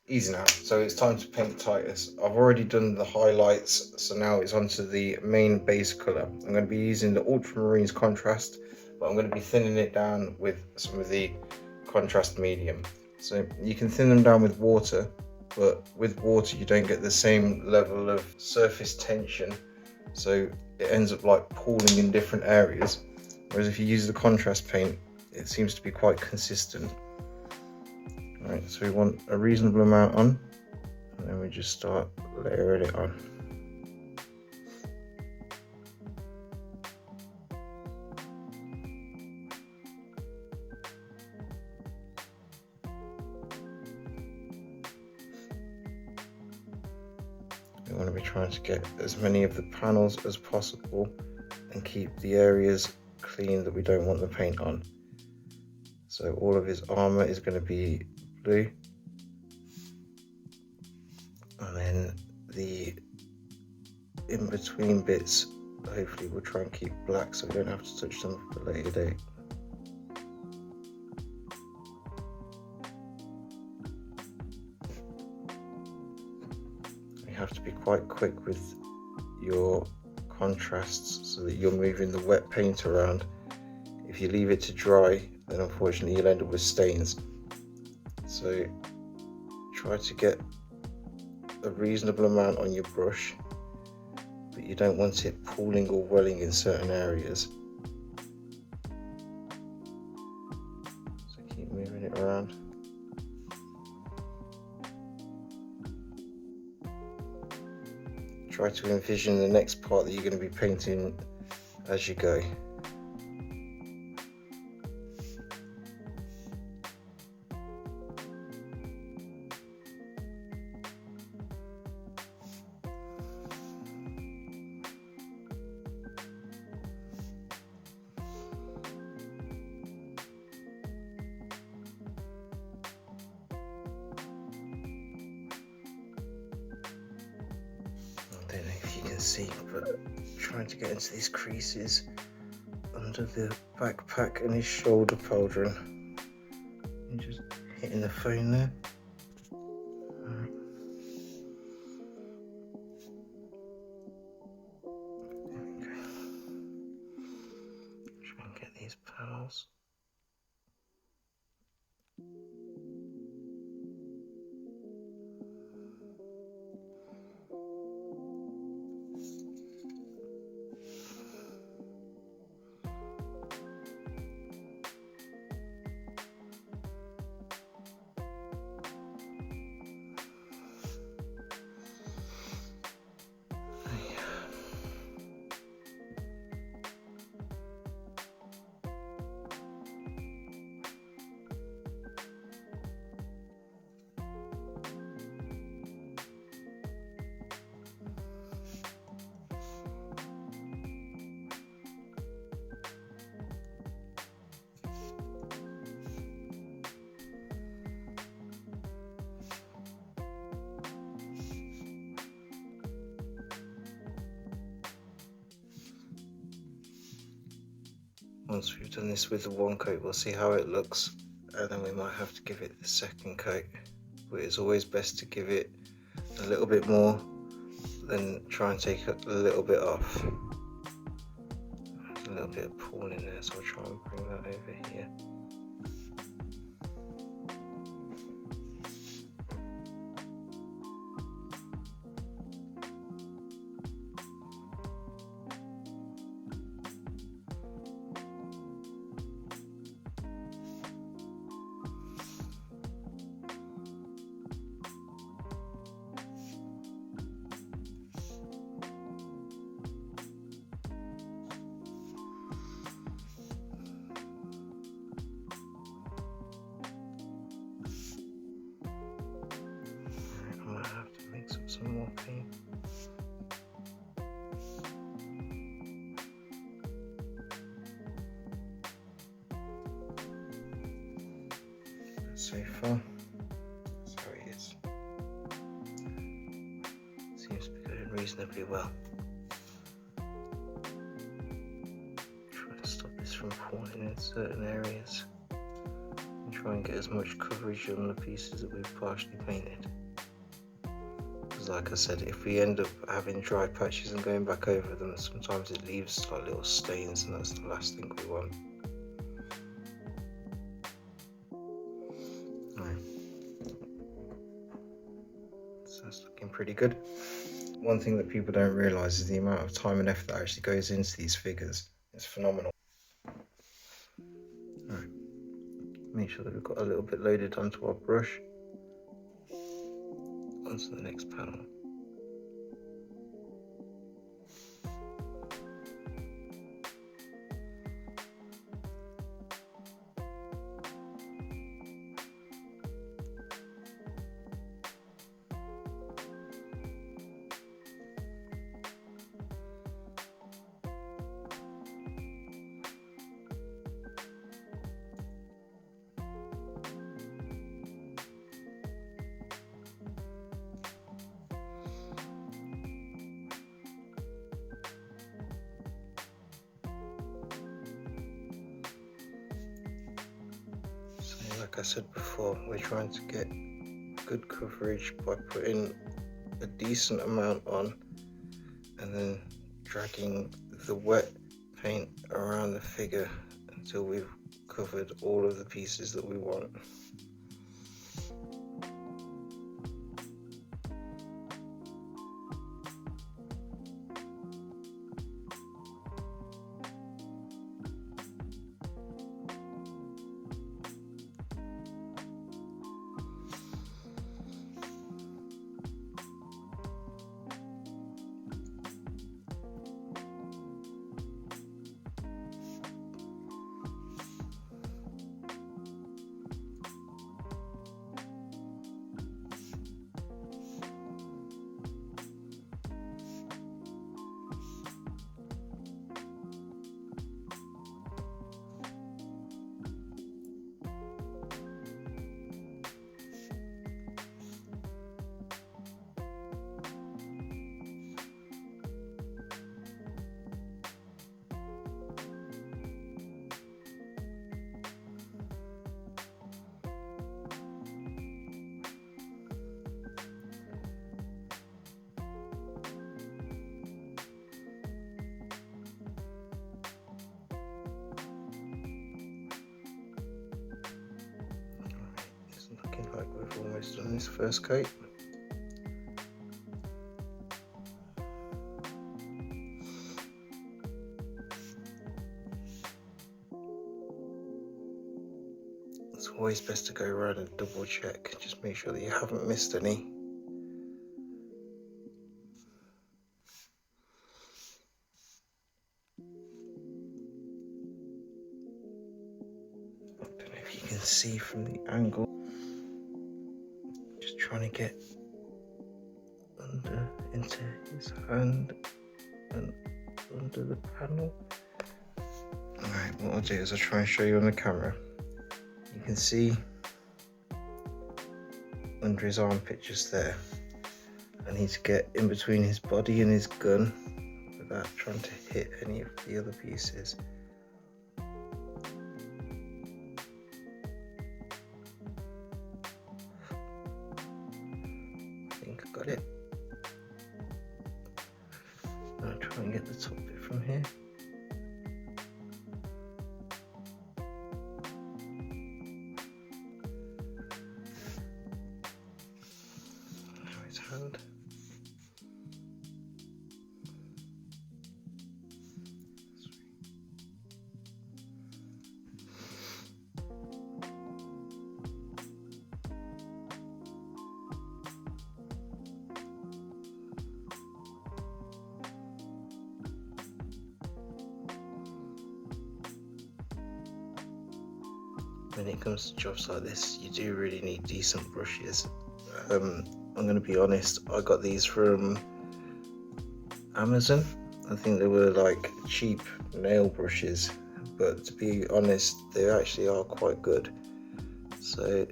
easy now. So it's time to paint Titus. I've already done the highlights, so now it's onto the main base color. I'm going to be using the Ultramarines contrast, but I'm going to be thinning it down with some of the contrast medium. So you can thin them down with water, but with water you don't get the same level of surface tension, so it ends up like pooling in different areas, whereas if you use the contrast paint it seems to be quite consistent. Right, so we want a reasonable amount on, and then we just start layering it on. We want to be trying to get as many of the panels as possible and keep the areas clean that we don't want the paint on. So all of his armor is going to be blue, and then the in-between bits hopefully we'll try and keep black so we don't have to touch them for a later date. You have to be quite quick with your contrasts so that you're moving the wet paint around. If you leave it to dry, then unfortunately you'll end up with stains. So try to get a reasonable amount on your brush, but you don't want it pooling or welling in certain areas. So keep moving it around. Try to envision the next part that you're going to be painting as you go. I don't know if you can see, but trying to get into these creases under the backpack and his shoulder pauldron. And just hitting the phone there. Right. There we go. Try and get these panels. Once we've done this with the one coat, we'll see how it looks, and then we might have to give it the second coat. But it's always best to give it a little bit more than try and take a little bit off. There's a little bit of pool in there, so I'll try and bring that over here. Some more paint. So far, that's how he is. Seems to be going reasonably well. Try to stop this from falling in certain areas. And try and get as much coverage on the pieces that we've partially painted. Because like I said, if we end up having dry patches and going back over them, sometimes it leaves like little stains, and that's the last thing we want. Right. So that's looking pretty good. One thing that people don't realise is the amount of time and effort that actually goes into these figures. It's phenomenal. Right. Make sure that we've got a little bit loaded onto our brush. Onto the next panel. Like I said before, we're trying to get good coverage by putting a decent amount on and then dragging the wet paint around the figure until we've covered all of the pieces that we want. Like we've almost done this first coat. It's always best to go around and double check, just make sure that you haven't missed any. I don't know if you can see from the angle. Just trying to get under into his hand and under the panel. Alright, what I'll do is I'll try and show you on the camera. You can see under his armpit just there. I need to get in between his body and his gun without trying to hit any of the other pieces. I think I got it. I'll try and get the top bit from here. Now his hand. When it comes to jobs like this, you do really need decent brushes. I'm going to be honest, I got these from Amazon. I think they were like cheap nail brushes, but to be honest, they actually are quite good. So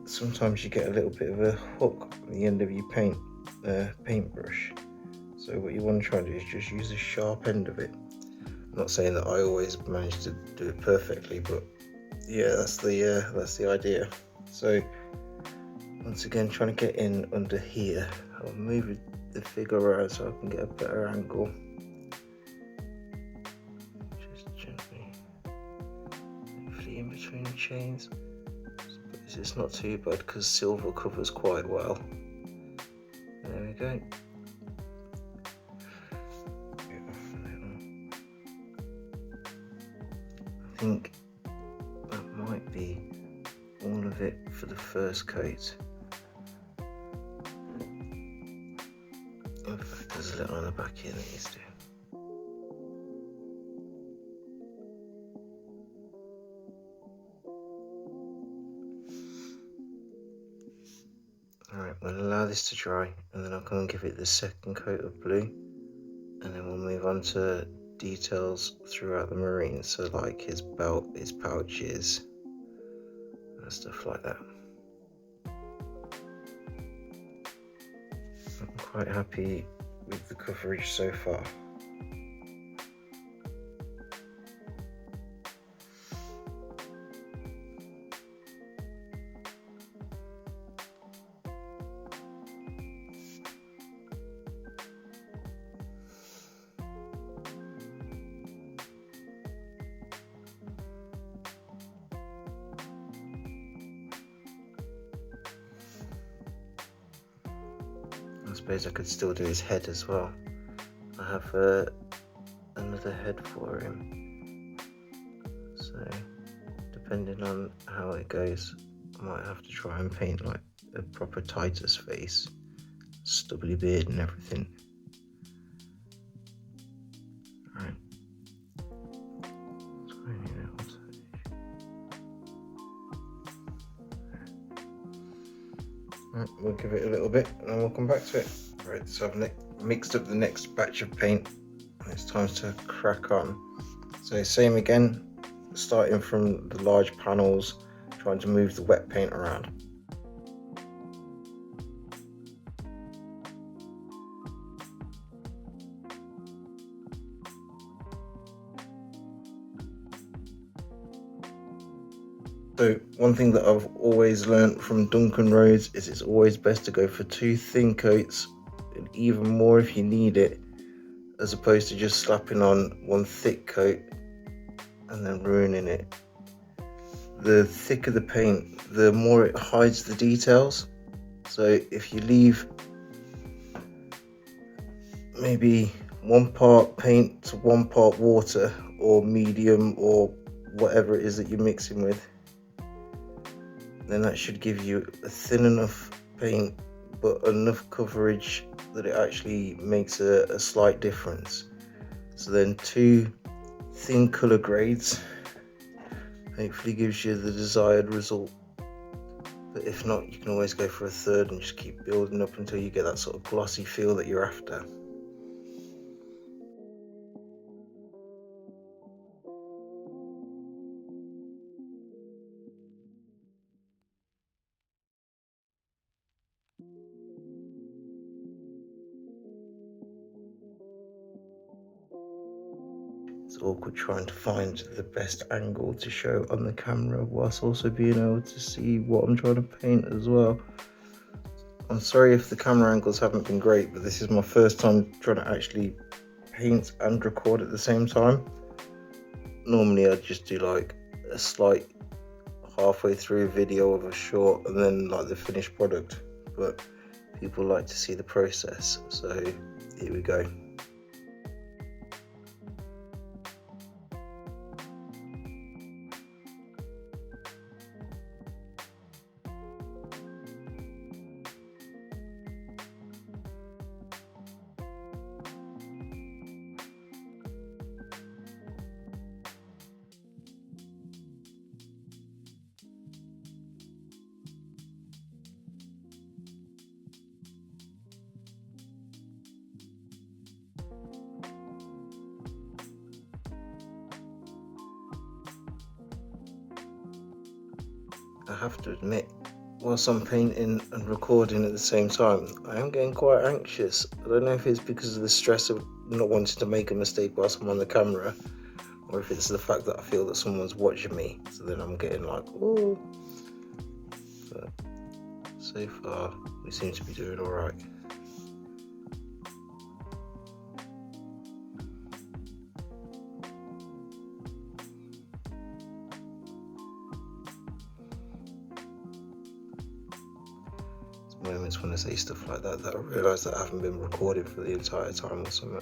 sometimes you get a little bit of a hook on the end of your paintbrush. So what you want to try and do is just use the sharp end of it. I'm not saying that I always manage to do it perfectly, but yeah, that's the idea. So once again, trying to get in under here. I'll move the figure around so I can get a better angle. Just gently, hopefully in between the chains. But it's not too bad because silver covers quite well. There we go. I think that might be all of it for the first coat. In fact, there's a little on the back here that needs to. Alright, we'll allow this to dry and then I'll come and give it the second coat of blue, and then we'll move on to details throughout the marine, so like his belt, his pouches and stuff like that. I'm quite happy with the coverage so far. I suppose I could still do his head as well. I have another head for him, so depending on how it goes, I might have to try and paint like a proper Titus face, stubbly beard and everything. Right. Right, we'll give it a little bit and then we'll come back to it. Right, so I've mixed up the next batch of paint and it's time to crack on. So same again, starting from the large panels, trying to move the wet paint around. So one thing that I've always learned from Duncan Rhodes is it's always best to go for 2 thin coats, and even more if you need it, as opposed to just slapping on 1 thick coat and then ruining it. The thicker the paint, the more it hides the details. So if you leave maybe 1 part paint to 1 part water or medium or whatever it is that you're mixing with, then that should give you a thin enough paint but enough coverage that it actually makes a slight difference. So then 2 thin colour grades hopefully gives you the desired result, but if not, you can always go for a 3rd and just keep building up until you get that sort of glossy feel that you're after. It's awkward trying to find the best angle to show on the camera whilst also being able to see what I'm trying to paint as well. I'm sorry if the camera angles haven't been great, but this is my first time trying to actually paint and record at the same time. Normally I'd just do like a slight halfway through a video of a short and then like the finished product, but people like to see the process, so here we go. I have to admit, whilst I'm painting and recording at the same time, I am getting quite anxious. I don't know if it's because of the stress of not wanting to make a mistake whilst I'm on the camera, or if it's the fact that I feel that someone's watching me, so then I'm getting like, oh. But so far, we seem to be doing all right. Moments when I say stuff like that I realise that I haven't been recording for the entire time or something.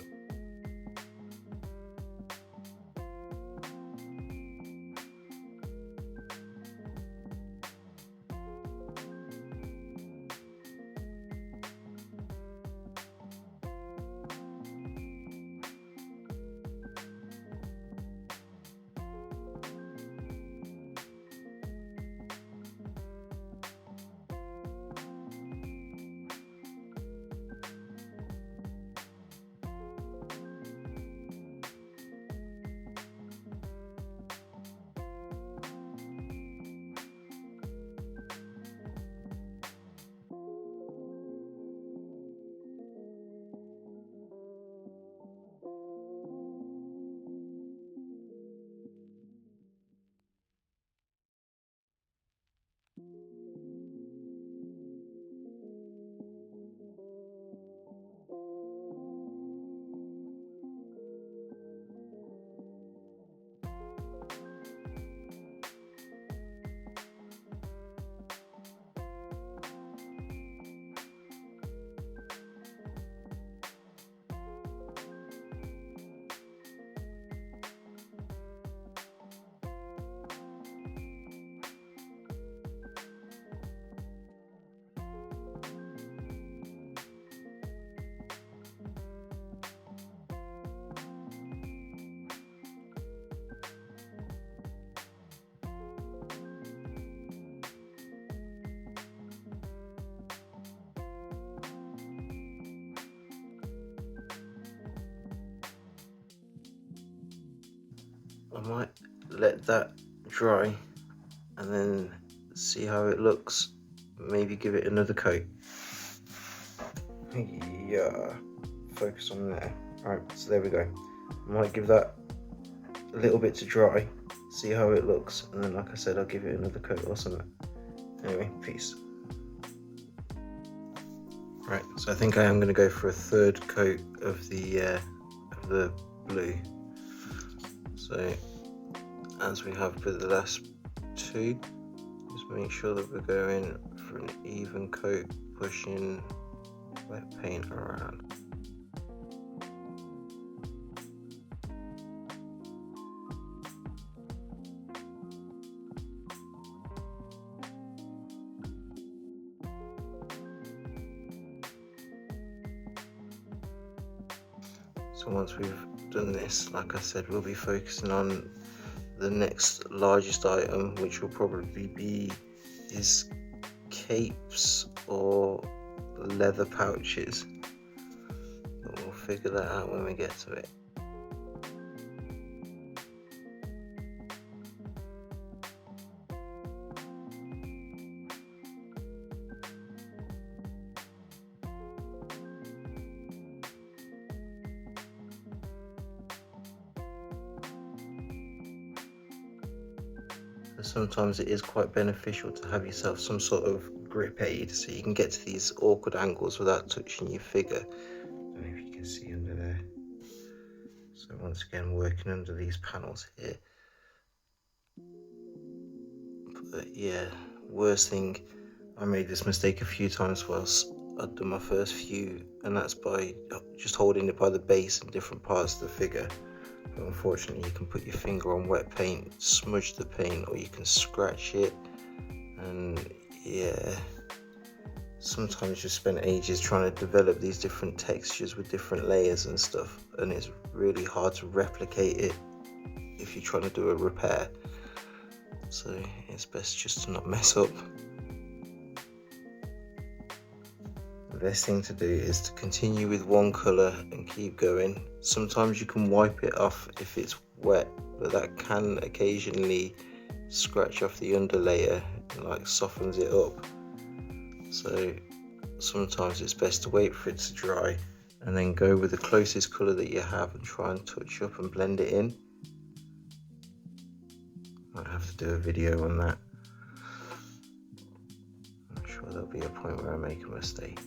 I might let that dry and then see how it looks. Maybe give it another coat. Yeah, focus on there. Alright, so there we go. I might give that a little bit to dry, see how it looks, and then like I said, I'll give it another coat or something. Anyway, peace. Right, so I think I am going to go for a third coat of the blue. So as we have with the last two, just make sure that we're going for an even coat, pushing wet paint around. So once we've done this, like I said, we'll be focusing on the next largest item, which will probably be his capes or leather pouches. But we'll figure that out when we get to it. Sometimes it is quite beneficial to have yourself some sort of grip aid so you can get to these awkward angles without touching your figure. I don't know if you can see under there. So once again, working under these panels here. But yeah, worst thing, I made this mistake a few times whilst I'd done my first few, and that's by just holding it by the base in different parts of the figure. But unfortunately, you can put your finger on wet paint, smudge the paint, or you can scratch it. And yeah, sometimes you spend ages trying to develop these different textures with different layers and stuff, and it's really hard to replicate it if you're trying to do a repair. So it's best just to not mess up. The best thing to do is to continue with one colour and keep going. Sometimes you can wipe it off if it's wet, but that can occasionally scratch off the underlayer and like softens it up. So sometimes it's best to wait for it to dry and then go with the closest colour that you have and try and touch up and blend it in. do a video on that. I'm sure there'll be a point where I make a mistake.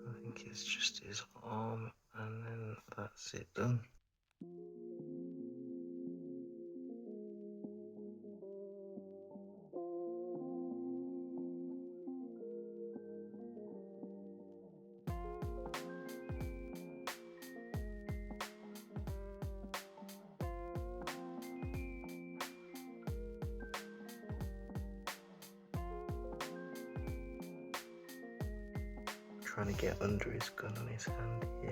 I think it's just his arm, and then that's it done. Trying to get under his gun on his hand here.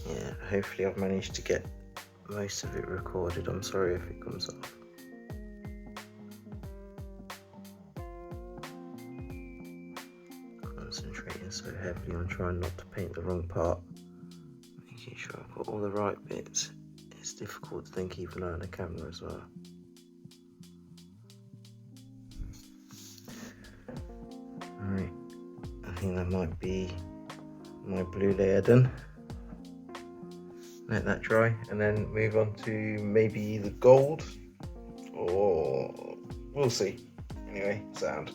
Yeah, hopefully I've managed to get most of it recorded. I'm sorry if it comes off. Concentrating so heavily on trying not to paint the wrong part. Making sure I've got all the right bits. It's difficult to then keep an eye on the camera as well. Alright, I think that might be my blue layer done. Let that dry and then move on to maybe the gold, or we'll see. Anyway, sound.